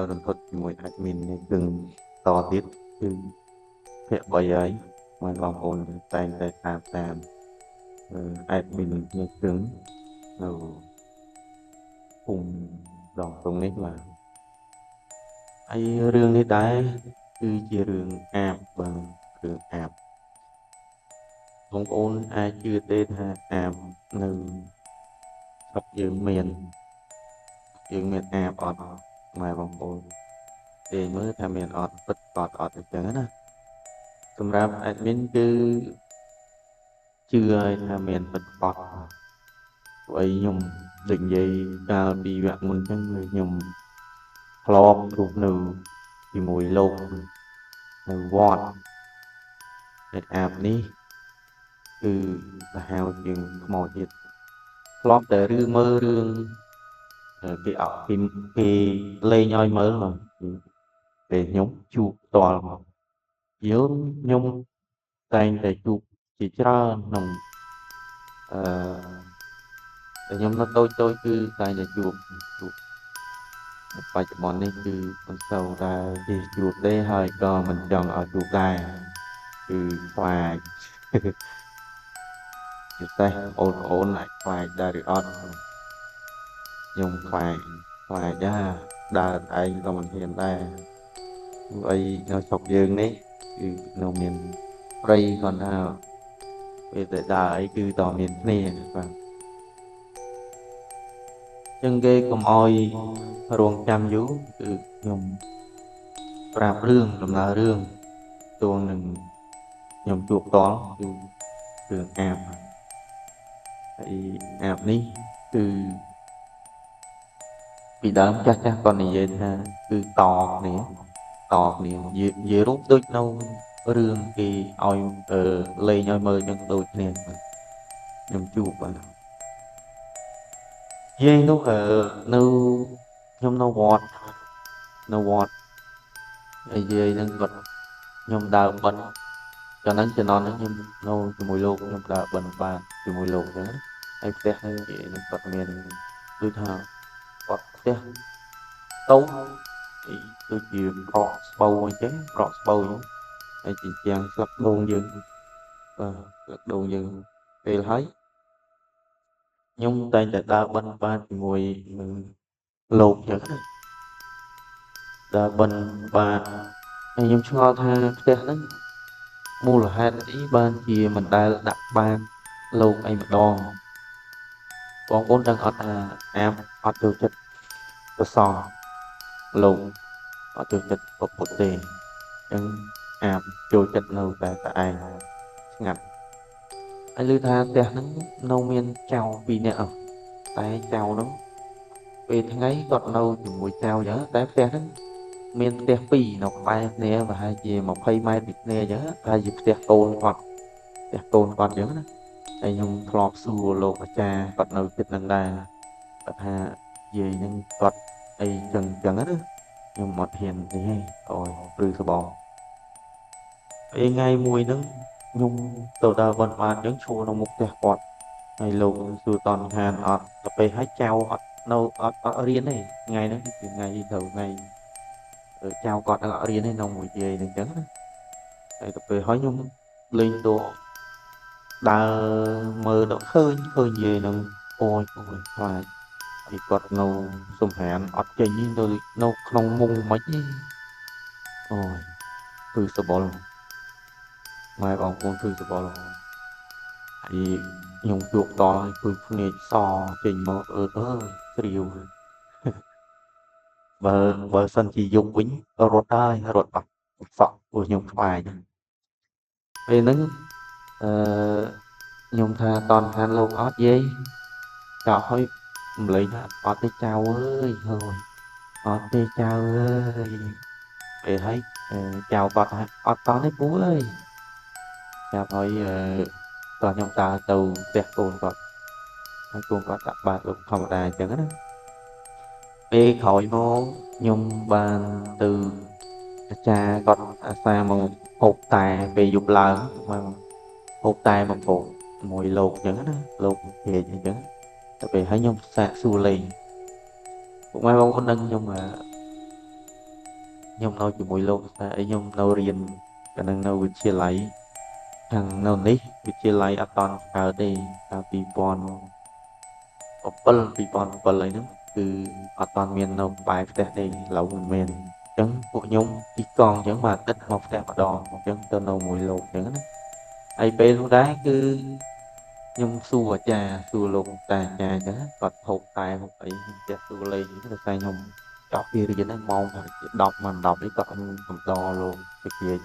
រន្ធត់ជាមួយ admin នេះគឺតទៀតគឺភាគ3ហើយមកបងប្អូនតែងតែតាម admin នេះគឺនៅភូមិដងតុងនេះបាទហើយរឿងនេះដែរគឺជារឿងអាបបាទរឿងអាបបងប្អូនអាចជឿទេថាអាបនៅស្រុកយើងមានអាបអត់ម៉ែបងប្អូនគេមើលថាមានអត់ពិតអត់អញ្ចឹងណាសម្រាប់ admin គឺជឿឲ្យថាមានពិតអត់ព្រោះខ្ញុំដូចនិយាយកាលពីវគ្គមុនអញ្ចឹងគឺខ្ញុំធ្លាប់រស់នៅជាមួយលោកនៅវត្តនៅអាបនេះគឺសាហាវជាងខ្មោចទៀតធ្លាប់តែមើលរឿងគេអត់គេលេងឲ្យមើលមកពេលខ្ញុំជួបផ្ទាល់មកយើងខ្ញុំតែងតែជួបជាច្រើនក្នុងអឺតែខ្ញុំនៅតូចគឺតែងតែជួបបច្ចុប្បន្ននេះគឺមិនសូវតែគេជួបទេហើយក៏មិនចង់ឲ្យជួបដែរគឺខ្លាចពិសេសអូនអាចខ្លាចដែរឬអត់ខ្ញុំខ្លាចដែរដើរឯងក៏មិនហ៊ានដែរព្រោះអីនៅស្រុកយើងនេះគឺនៅមានព្រៃគាត់ថាពេលតែដើរអីគឺតមានគ្នាបាទចឹងគេកុំអោយរងចាំយូរគឺខ្ញុំប្រាប់ដំណើររឿងទួងនឹងខ្ញុំជួបតល់គឺរឿងអាបហើយអាបនេះគឺពីដើមចាស់គាត់និយាយថាគឺតគ្នានិយាយរូបដូចនៅរឿងគេឲ្យលេងឲ្យមើលចឹងដូចគ្នាខ្ញុំជួបបាទយាយនោះនៅខ្ញុំនៅវត្តហើយយាយនឹងគាត់ខ្ញុំដើរបិណ្ឌចំហ្នឹងជំនាន់ហ្នឹងខ្ញុំនៅជាមួយលោកខ្ញុំដើរបិណ្ឌបានជាមួយលោកចឹងហើយផ្ទះហ្នឹងយាយនឹងគាត់មានដូចថាគាត់ផ្ទះតូចដូចជាប្រក់ស្បូវអញ្ចឹងហើយជាជាងស្លឹកដូងយើងបាទស្លឹកដូងយើងពេលហើយខ្ញុំតែងតែដើរបិណ្ឌបានជាមួយនឹងលោកចឹងណាដើរបិណ្ឌបានហើយខ្ញុំឆ្ងល់ថាផ្ទះហ្នឹងមូលហេតុអីបានជាមិនដែលដាក់បានលោកអីម្ដងបងប្អូនដឹងអត់ថាអាបអត់ចូលចិត្តប្រសងលោកអត់ចូលចិត្តពុទ្ធទេអញ្ចឹងអាបចូលចិត្តនៅតែឯងស្ងាត់ហើយឮថាផ្ទះហ្នឹងនៅមានចៅ2នាក់តែចៅហ្នឹងពេលថ្ងៃគាត់នៅជាមួយចៅអញ្ចឹងតែផ្ទះហ្នឹងមានផ្ទះ2នៅក្បែរគ្នាប្រហែលជា20ម៉ែត្រពីគ្នាអញ្ចឹងប្រហែលជាផ្ទះកូនគាត់អញ្ចឹងណាហើយខ្ញុំធ្លាប់សួរលោកអាចារ្យគាត់នៅចិត្តនឹងដែរគាត់ថាយាយហ្នឹងគាត់អីចឹងណាខ្ញុំអត់ហ៊ានទេអូយព្រឺសបងពេលថ្ងៃមួយហ្នឹងខ្ញុំទៅដើរបិណ្ឌបាតអញ្ចឹងឈរនៅមុខផ្ទះគាត់ហើយលោកសួរតនខានអត់ទៅពេលឲ្យចៅអត់នៅអត់រៀនទេថ្ងៃហ្នឹងគឺថ្ងៃទៅថ្ងៃចៅគាត់អត់រៀនទេនៅមួយយាយហ្នឹងអញ្ចឹងណាហើយទៅពេលហើយខ្ញុំលេងតួដើរមើលដល់ឃើញយាយហ្នឹងអូយខ្លាចហើយគាត់នៅសំហានអត់ចេញនៅក្នុងមុងមិនអូយគឺសបល់ម៉ែបងប្អូនគឺសបល់ហើយខ្ញុំជួបដល់ហើយគឺភ្នែកសចេញមកអើស្រាវបើសិនជាយប់វិញរត់បាត់សក់ព្រោះខ្ញុំខ្វាយពេលហ្នឹងអឺខ្ញុំថាតនខានលោកអត់យាយចោលឲ្យម្លេងថាអត់ទេចៅអើយហើយអត់ទេចៅអើយពេលហើយចៅគាត់ថាអត់តនេះពូអើយចាប់ហើយតោះខ្ញុំដើរទៅផ្ទះកូនគាត់ហើយកូនគាត់ដាក់បាតលោកធម្មតាអញ្ចឹងណាពេលក្រោយមកខ្ញុំបានទៅអាចារ្យគាត់អាសាមកហូបតែពេលយប់ឡើងមកហូបតែមកពកមួយលោកអញ្ចឹងណាលោកពេកអញ្ចឹងតែពេលហើយខ្ញុំសាកសួរលេងពុកម៉ែបងប្អូនដឹងខ្ញុំ nhom nâu chỉ mùi lục ấy nhom nâu riêng cái năng nâu vượt chia lấy thằng nâu ní vượt chia lấy ở toàn ở đây là vì bọn bị bọn lấy nó từ ở toàn miền nâu bài phép đây lẩu miền chẳng bộ nhung chỉ còn chẳng mà tích một phép đòn chẳng cho nâu mùi lục chẳng đó ai bê luôn đấy cứ nhung xua trà xua lục tà trà chẳng còn hộp tài hộp ấy trà xua lên những cái sai nhung đọc kia thì nó mong đọc mà đọc đi còn cầm to luôn cái gì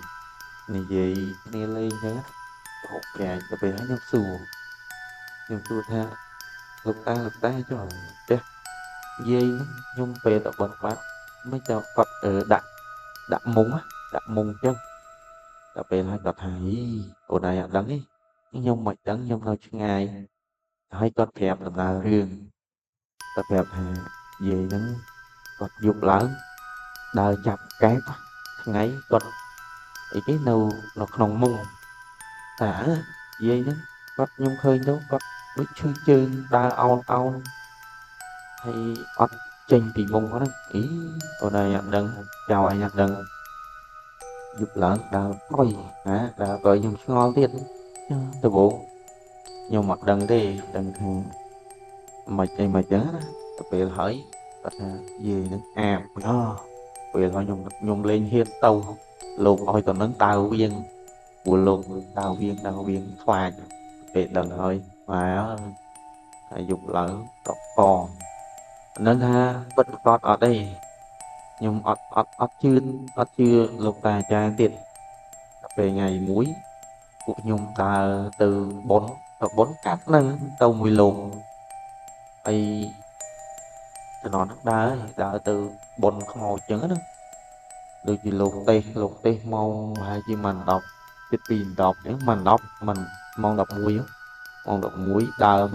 này gì này lên nhá hộp trà cho bé nhung xua tha lục ta cho chứ dây nhung về tập bật phát mới cho Phật ở đặt mùng á đặt mùng chân tập về hai tập hãy ở đây ạ đắng ấy nhung mạch đắng nhung nào chứ ngày hai con kẹp là riêng tập kẹp hà về đắng Phật dục lớn đời chập cái ngay con ấy cái nâu nó không mùng thả dây đó Phật nhung khơi đâu Phật biết chơi chơi đa ao hay ắt trên thì mông đó ý ở đây nhận đừng chào anh nhận đừng giúp lợn đào coi hả đào coi nhưng ngon tiết tôi bộ nhưng mặt đừng đi đừng mà chơi mà chớ đó tôi bị hỏi gì nữa đó bị hỏi nhung lên hiên tàu lục ôi còn nâng tàu viên của lục tàu viên khoai bị đừng thôi mà dục lợn đọc con nên ha bất con ở đây nhưng ọt chưa lục tài trang tiệt về ngày muối của nhung ta từ bốn cát nâng tàu mùi lùn ai từ nó nước đá đã từ bốn màu trứng đó được gì lục tê mong hai chi mình đọc cái tiền đọc những mình đọc mình mong đọc muối mong đọc muối đào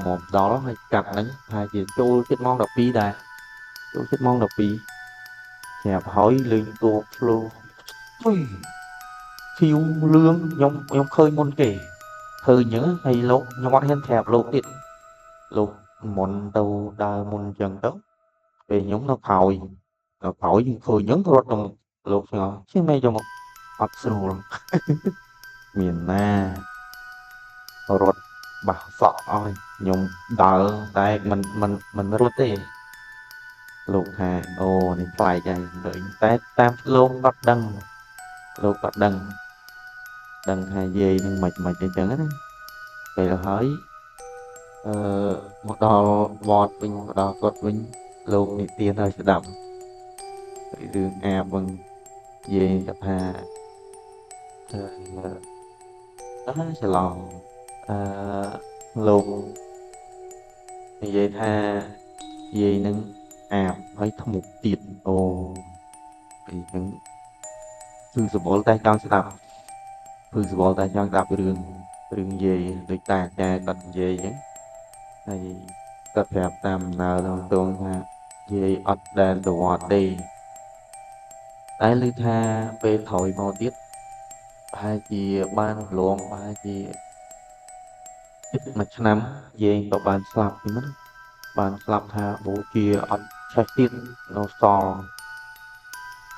một đó hay cặp đánh hai chị chú chết mong đọc pi đà chú chết mong đọc pi chẹp hỏi liên tục luôn phiêu lương nhông khơi môn kể thời nhớ hay lúc nhông bắt hen thẹp lục điện lục môn đầu đà môn chân đó về nhóm nó khỏi nhưng khơi nhớ rốt trong lục nhỏ chứ mấy cho một bắt sưu miền na rốt bảo sọ ơi nhung đỡ tại mình rốt đi lục hà ô này phải chạy đợi tết tam lục bắt đăng đăng hai dê nhưng mệt chân chân á vậy là hỏi một đò vọt vinh một đò vọt vinh lục thì tiền hơi sẽ đậm vậy đường vâng về gặp hà đó sẽ lòng lục thì vậy tha về nâng phải thông một tiền ồ thì những thư sự bố tay trong sẽ đậm thư sự bố tay trong đọc đường về được tà cha cần về nhé hay tập hợp tam nào thông tuần ha về ọt đàn đồ ọt đi tái lưu tha về thổi màu tiết hai chị ban luồng hai chị mà năm về và ban slap thì mất ban slap tha bố kia ọt trái tiết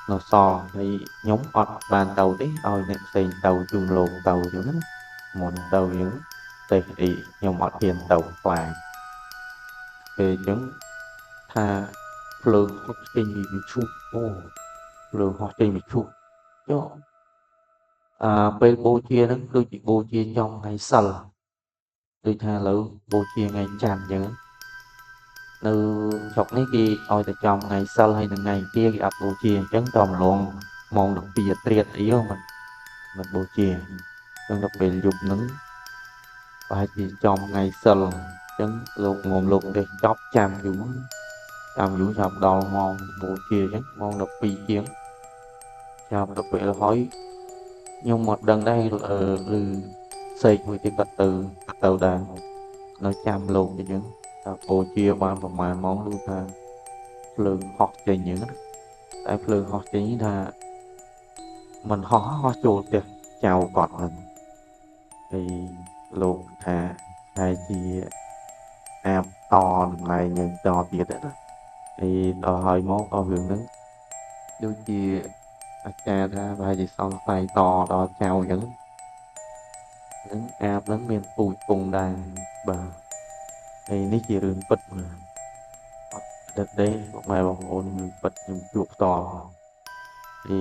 nó so thì nhóm ọt ban đầu đấy ôi nệm xây tàu chung lộn tàu những một tàu những tây thì nhóm ọt hiền tàu vàng về những tha phơi học sinh bị chụp phơi học sinh bị chụp cho bên bố chia nó đôi chị bố chia trong ngày sờ đôi tha lỡ bố chia ngày chạm nhớ nữ chọc này kia ôi tại trong ngày sờ hay là ngày kia cái ập bố chia chẳng tròn luôn mong được bìa triệt ý không mình bố chia chẳng đặc biệt dùng nứng và chỉ trong ngày sờ chẳng lục nguồn lục để chóp chạm vũ chọc đầu mong bố chia chẳng mong được bìa chiến chạm đặc biệt là hỏi nhưng một đằng đây là xây với cái cật từ đàn nó chăm luôn cho những cô chia ban và màn món luôn tha phương học trên những tại phương học trên những là mình ho chuột kìa chào gọt mình thì luôn thà hai chị to này nhận trò tiệt đó thì đòi hỏi món to hưởng nắng ដូចជាអាចារ្យថាប្រហែលជាសង្ស័យតដល់ចៅអញ្ចឹងហ្នឹងអាបហ្នឹងមានពូជពងដែរបាទហើយនេះជារឿងពិតបាទអត់ផ្ដិតទេបងប្អូនរឿងពិតខ្ញុំជួបផ្ទាល់thì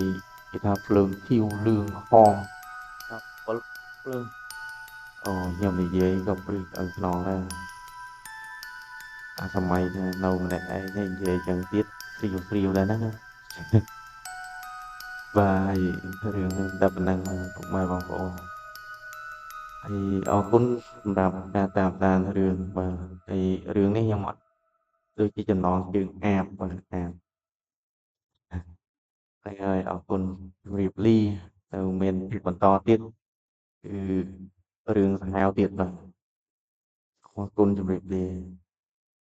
គេថាភ្លើងខៀវលឿងហមថាពលភ្លើងអូខ្ញុំនិយាយក៏ព្រឹកអើខ្នងដែរអាសម័យថានៅម្នាក់ឯងនេះនិយាយចឹងទៀតស្រីវដែរហ្នឹងណាបាទហើយរឿងនេះតែប៉ុណ្្នឹងពុកម៉ែបងប្អូនហើយអរគុណសម្រាប់ការតាមដានរឿងបាទហើយរឿងនេះខ្ញុំអត់ដូចជាចំណងជើងអាបបាទអាបហើយអរគុណជម្រាបលានៅមានបន្តទៀតគឺរឿងសាហាវទៀតបាទអរគុណជម្រាបលា